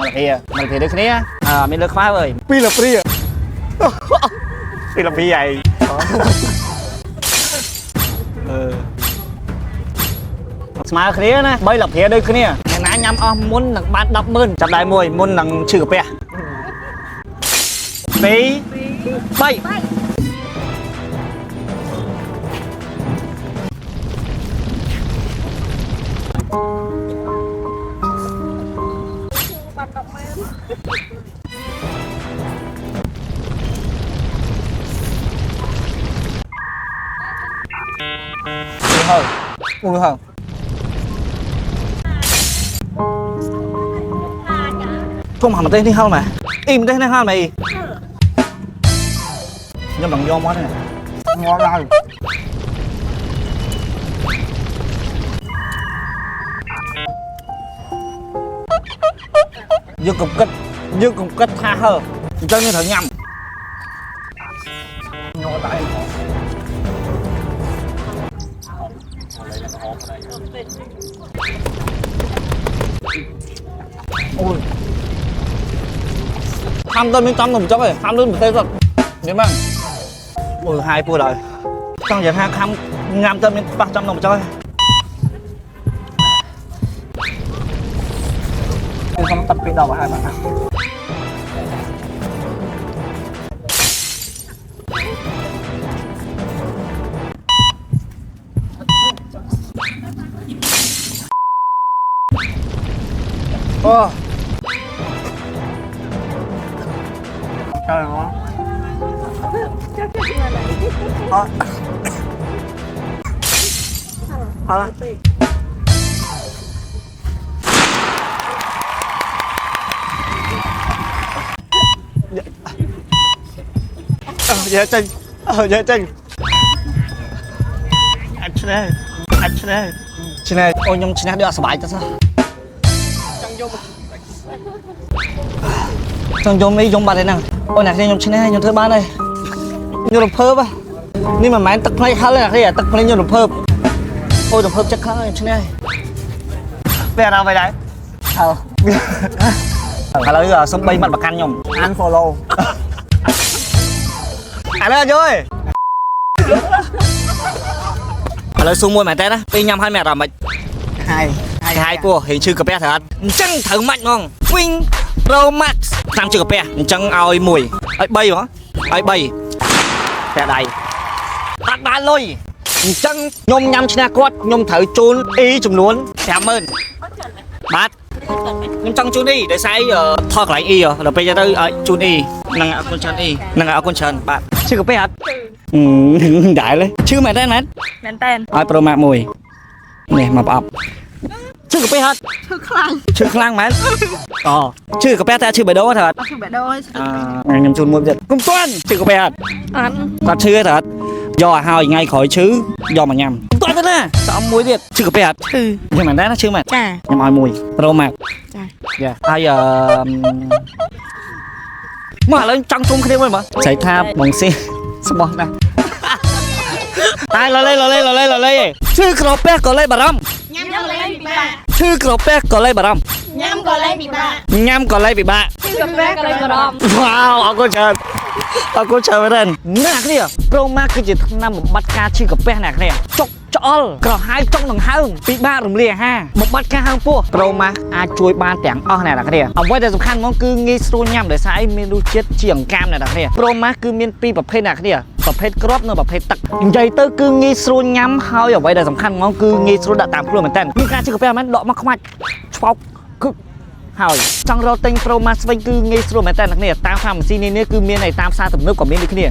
มันเพด้วยគ្នាមានលើខ្មៅអើយពីលព្រាពីលព្រាឯងស្មើគ្នាណា3លព្រាដូចគ្នាអ្នកណាញ៉ាំអស់មុននឹងបាន 100000 ចាប់ដៃមួយមុននឹងឈឺកាពះ2 3មួយហើយធំមកទេនេះហល់ម៉ែអ៊ីមទេនេះហល់ម៉ែខ្ញុំនឹងយកមកទេងល់ដល់យើងកុំគិតថាហើអញ្ចឹងយើងត្រូវញ៉ាំងល់ដែរôi tham tôi miếng tôm nồng chóc rồi tham luôn một tê rồi nhớ không ôi 2 pua rồi trong giờ tham ngam tôm miếng 300 nồng chóc tôi không tập cái đầu vào 2 bạn ô trời ơi thôi dạ Trinh dạ Trinh anh Trinh ôi nhung Trinh đưa sờ bài cho sao trong trong đi trong bà đây nè ôi nè trong trên này trong thứ ba này nhiều độc phớp á nhưng mà máy tật play khá là cái tật play nhiều độc phớp ôi độc phớp chắc khá là trên này về nào về đấy phải là giờ xong bay mặt bạc can nhom unfollow lên chơi là xuống môi mẹ tết á đi nhầm 2 mẹ rồi mày hai cua hình chữ cà phê thật chân thử mạnh không win pro max តាមជើងកាពះអញ្ចឹងឲ្យ1ឲ្យ3ហ៎ឲ្យ3តែដៃអត់បានលុយអញ្ចឹងខ្ញុំញ៉ាំឈ្នះគាត់ខ្ញុំត្រូវជូនអ៊ីចំនួន 50000 បាទខ្ញុំចង់ជូនអ៊ីដោយសារថតកន្លែងអ៊ីដល់ពេលទៅឲ្យជូនអ៊ីនឹងអរគុណច្រើនអ៊ីនឹងអរគុណច្រើនបាទជើងកាពះអត់ដែរលេឈឺមែនតើឲ្យប្រូម៉ាក់1នេះមកប្រអប់ឈឺកាពះអត់ឈឺខ្លាំងមែនឈឺកាពះតែឈឺបេះដូងទេអត់ឈឺបេះដូងខ្ញុំជូនមួយទៀតគុំទាន់ឈឺកាពះអត់គាត់ឈឺទេអត់យកឲ្យហើយថ្ងៃក្រោយឈឺយកមកញ៉ាំទាន់ទៅណាស្អមមួយទៀតឈឺកាពះអត់ឈឺខ្ញុំមិនដែរណាឈឺមែនចាខ្ញុំឲ្យមួយប្រូម៉ាក់ចាហើយមកឥឡូវចង់ជុំគ្នាមួយមើលស្រីថាបងស៊ីស្បោះណាស់តែលលេឈឺក្រពះក៏លេបារម្ភញ៉ាំក៏លេពិបាកឈឺក្រពះក៏លេបារម្ភញ៉ាំក៏លេពិបាកឈឺក្រពះក៏លេបារម្ភវ៉ាវអរគុណច្រើនមែនណាគ្នាប្រូម៉ាគឺជាថ្នាំបំបត្តិការឈឺក្រពះណាគ្នាចុកច្អល់ក្រហាយចុកដង្ហើមពិបាករំលាយអាហារបំបត្តិការហើមពោះប្រូម៉ាអាចជួយបានទាំងអស់ណាគ្នាអ្វីដែលសំខាន់មកគឺងាយស្រួលញ៉ាំដោយសារមានរសជាតិជាអង្កាមណាគ្នាប្រូម៉ាគឺមាន2ប្រភេទណាគ្នាប្រភេទគ្រាប់និងប្រភេទទឹកនិយាយទៅគឺងាយស្រួលញ៉ាំហើយអ្វីដែលសំខាន់មកគឺងាយស្រួលដាក់តាមខ្លួនមែនតើមានការជិះកាពះមែនដកមកខ្មាច់ឆ្វោកគឺហើយចង់រកទិញប្រូម៉ាស្វិញគឺងាយស្រួលមែនតើអ្នកគ្នាតាម pharmacy នេះគឺមាននៅតាមផ្សារទំនើបក៏មានដូចគ្នា